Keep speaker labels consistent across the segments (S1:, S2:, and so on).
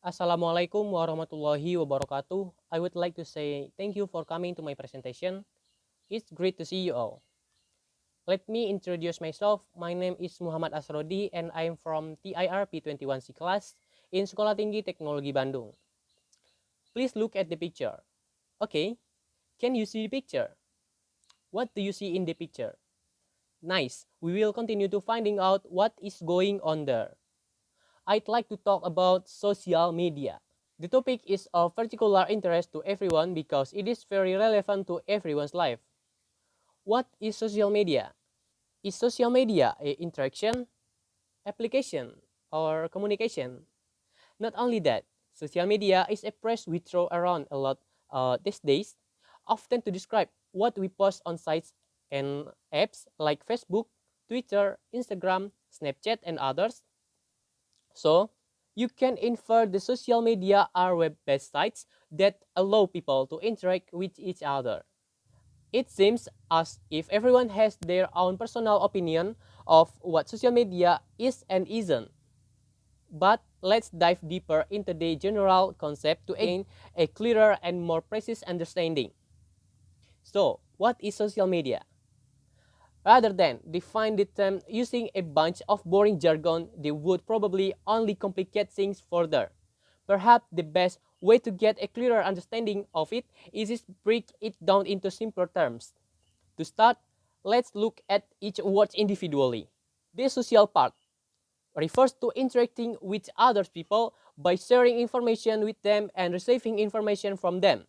S1: Assalamualaikum warahmatullahi wabarakatuh. I would like to say thank you for coming to my presentation. It's great to see you all. Let me introduce myself. My name is M.ASRODI and I am from TIRP 21C class in Sekolah Tinggi Teknologi Bandung. Please look at the picture. Okay, can you see the picture? What do you see in the picture? Nice. We will continue to finding out what is going on there. I'd like to talk about social media. The topic is of particular interest to everyone because it is very relevant to everyone's life. What is social media? Is social media a interaction, application, or communication? Not only that, social media is a phrase we throw around a lot these days, often to describe what we post on sites and apps like Facebook, Twitter, Instagram, Snapchat, and others. So, you can infer the social media are web-based sites that allow people to interact with each other. It seems as if everyone has their own personal opinion of what social media is and isn't. But let's dive deeper into the general concept to gain a clearer and more precise understanding. So, what is social media? Rather than define the term using a bunch of boring jargon, they would probably only complicate things further. Perhaps the best way to get a clearer understanding of it is to break it down into simpler terms. To start, let's look at each word individually. The social part refers to interacting with other people by sharing information with them and receiving information from them.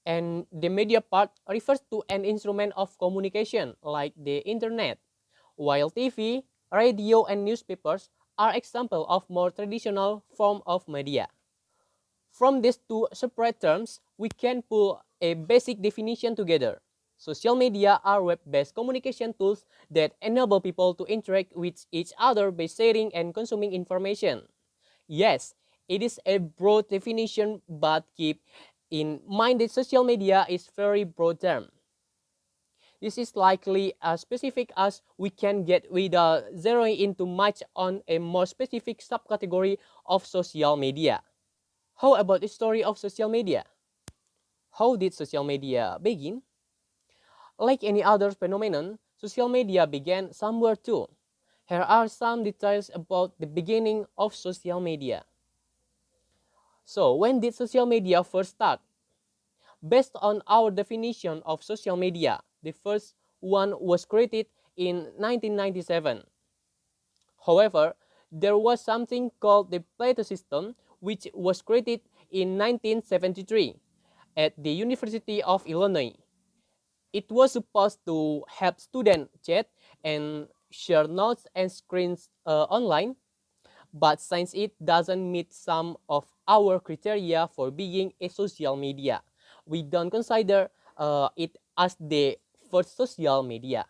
S1: And the media part refers to an instrument of communication like the internet, while TV, radio, and newspapers are examples of more traditional form of media. From these two separate terms, we can pull a basic definition together. Social media are web-based communication tools that enable people to interact with each other by sharing and consuming information. Yes, it is a broad definition, but keep in mind that social media is very broad term. This is likely as specific as we can get without zeroing into much on a more specific subcategory of social media. How about the story of social media? How did social media begin? Like any other phenomenon, social media began somewhere too. Here are some details about the beginning of social media. So, when did social media first start? Based on our definition of social media, the first one was created in 1997. However, there was something called the Plato system, which was created in 1973 at the University of Illinois. It was supposed to help students chat and share notes and screens online, but since it doesn't meet some of our criteria for being a social media, we don't consider it as the first social media.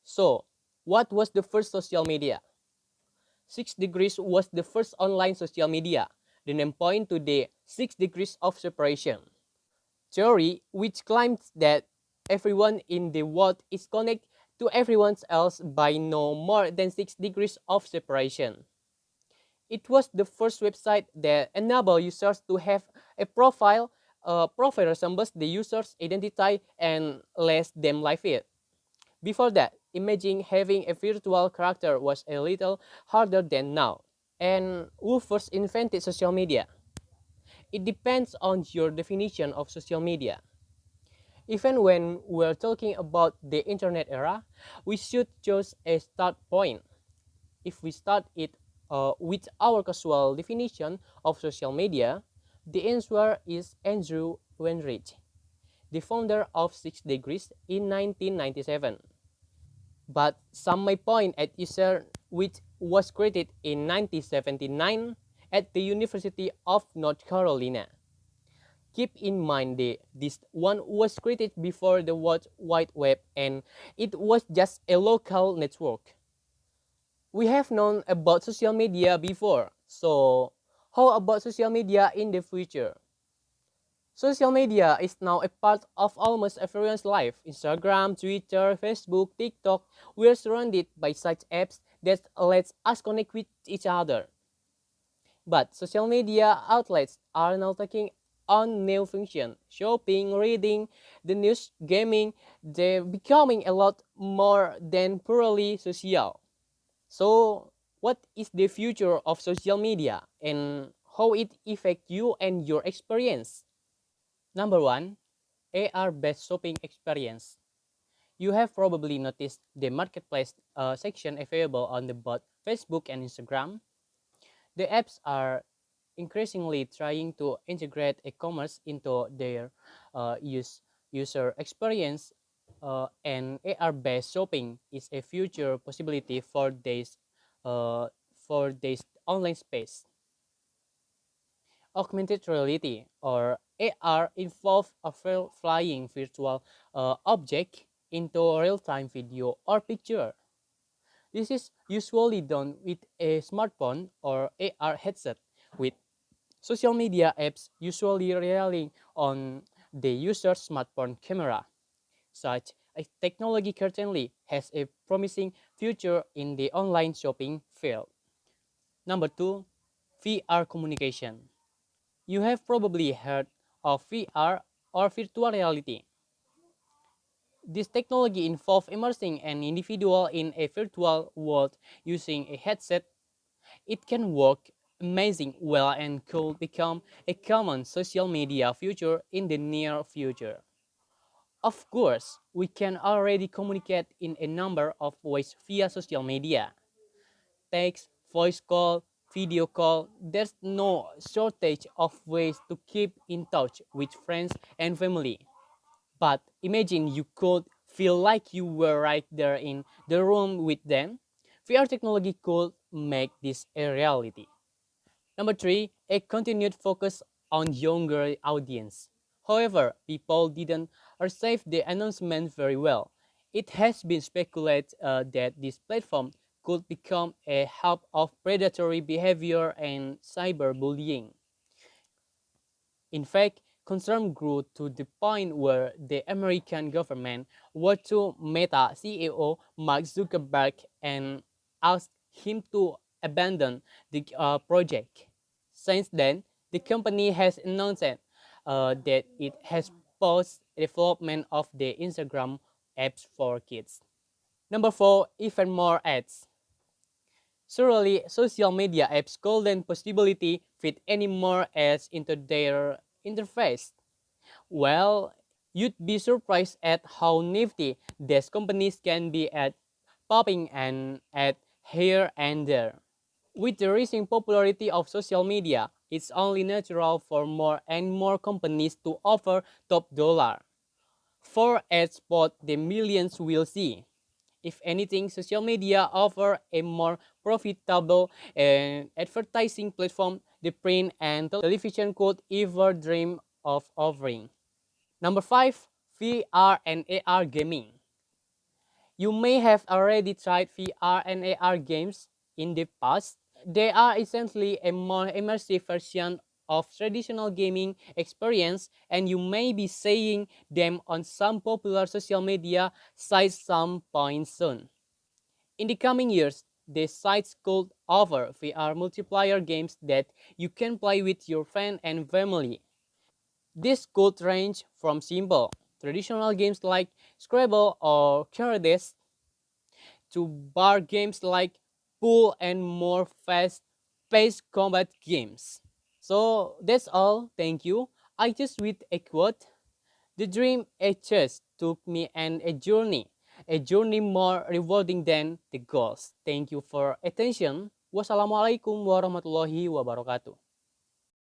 S1: So, what was the first social media? 6 Degrees was the first online social media. The name point to the 6 degrees of separation theory, which claims that everyone in the world is connected to everyone else by no more than 6 degrees of separation. It was the first website that enabled users to have a profile. A profile resembles the user's identity and lets them live it. Before that, imagining having a virtual character was a little harder than now. And who first invented social media? It depends on your definition of social media. Even when we're talking about the internet era, we should choose a start point. If we start it with our casual definition of social media, the answer is Andrew Wenrich, the founder of 6 Degrees in 1997. But some may point at user which was created in 1979 at the University of North Carolina. Keep in mind that this one was created before the World Wide Web and it was just a local network. We have known about social media before, so how about social media in the future? Social media is now a part of almost everyone's life. Instagram, Twitter, Facebook, TikTok, we are surrounded by such apps that lets us connect with each other. But social media outlets are now taking on new function: shopping, reading, the news, gaming. They're becoming a lot more than purely social. So, what is the future of social media and how it affect you and your experience? Number one, AR-based shopping experience. You have probably noticed the marketplace section available on the both Facebook and Instagram. The apps are increasingly trying to integrate e-commerce into their user experience, and AR-based shopping is a future possibility uh, for this online space. Augmented reality or AR involves a flying virtual object into real-time video or picture. This is usually done with a smartphone or AR headset, with social media apps usually relying on the user's smartphone camera. Such a technology certainly has a promising future in the online shopping field. Number two, VR communication. You have probably heard of VR or virtual reality. This technology involves immersing an individual in a virtual world using a headset. It can work amazing well and could become a common social media feature in the near future. Of course, we can already communicate in a number of ways via social media: text, voice call, video call. There's no shortage of ways to keep in touch with friends and family. But imagine you could feel like you were right there in the room with them. VR technology could make this a reality. Number three, a continued focus on younger audience. However, people didn't receive the announcement very well. It has been speculated that this platform could become a hub of predatory behavior and cyberbullying. In fact, concern grew to the point where the American government wrote to Meta CEO Mark Zuckerberg and asked him to abandon the project. Since then, the company has announced that it has paused development of the Instagram apps for kids. Number four, even more ads. Surely, social media apps couldn't possibility fit any more ads into their interface. Well, you'd be surprised at how nifty these companies can be at popping an ad here and there. With the rising popularity of social media, it's only natural for more and more companies to offer top dollar for ad spot the millions will see. If anything, social media offer a more profitable advertising platform the print and television could ever dream of offering. Number five, VR and AR gaming. You may have already tried VR and AR games in the past. They are essentially a more immersive version of traditional gaming experience, and you may be seeing them on some popular social media sites some point soon. In the coming years, these sites could offer VR multiplayer games that you can play with your friend and family. This could range from simple, traditional games like Scrabble or Charades to bar games like pool and more fast-paced combat games. So that's all. Thank you. I just with a quote. The dream it just took me on a journey more rewarding than the goals. Thank you for attention. Wassalamualaikum warahmatullahi wabarakatuh.